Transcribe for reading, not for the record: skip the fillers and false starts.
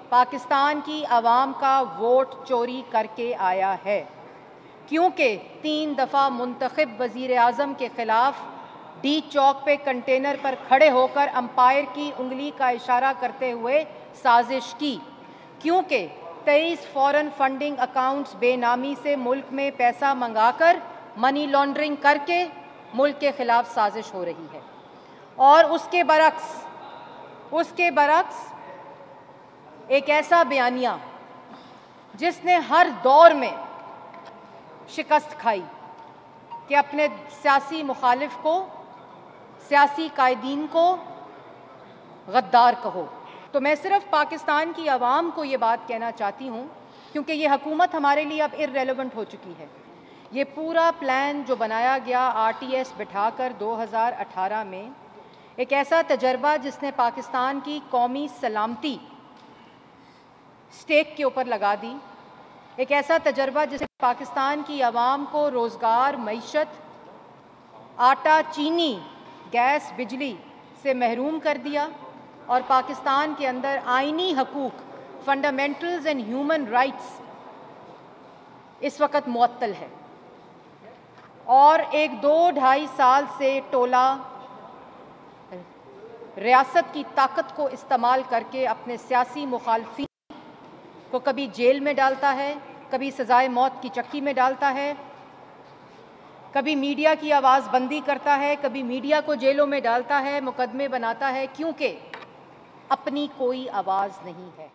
پاکستان کی عوام کا ووٹ چوری کر کے آیا ہے، کیونکہ 3 دفعہ منتخب وزیر اعظم کے خلاف ڈی چوک پہ کنٹینر پر کھڑے ہو کر امپائر کی انگلی کا اشارہ کرتے ہوئے سازش کی، کیونکہ 23 فورن فنڈنگ اکاؤنٹس بے نامی سے ملک میں پیسہ منگا کر منی لانڈرنگ کر کے ملک کے خلاف سازش ہو رہی ہے، اور اس کے برعکس ایک ایسا بیانیہ جس نے ہر دور میں شکست کھائی کہ اپنے سیاسی مخالف کو، سیاسی قائدین کو غدار کہو۔ تو میں صرف پاکستان کی عوام کو یہ بات کہنا چاہتی ہوں، کیونکہ یہ حکومت ہمارے لیے اب irrelevant ہو چکی ہے۔ یہ پورا پلان جو بنایا گیا RTS بٹھا کر 2018 میں، ایک ایسا تجربہ جس نے پاکستان کی قومی سلامتی اسٹیک کے اوپر لگا دی، ایک ایسا تجربہ جس نے پاکستان کی عوام کو روزگار، معیشت، آٹا، چینی، گیس، بجلی سے محروم کر دیا، اور پاکستان کے اندر آئینی حقوق، فنڈامنٹلز اینڈ ہیومن رائٹس اس وقت معطل ہے، اور ایک 2-2.5 سال سے ٹولہ ریاست کی طاقت کو استعمال کر کے اپنے سیاسی مخالفین کو کبھی جیل میں ڈالتا ہے، کبھی سزائے موت کی چکی میں ڈالتا ہے، کبھی میڈیا کی آواز بندی کرتا ہے، کبھی میڈیا کو جیلوں میں ڈالتا ہے، مقدمے بناتا ہے، کیونکہ اپنی کوئی آواز نہیں ہے۔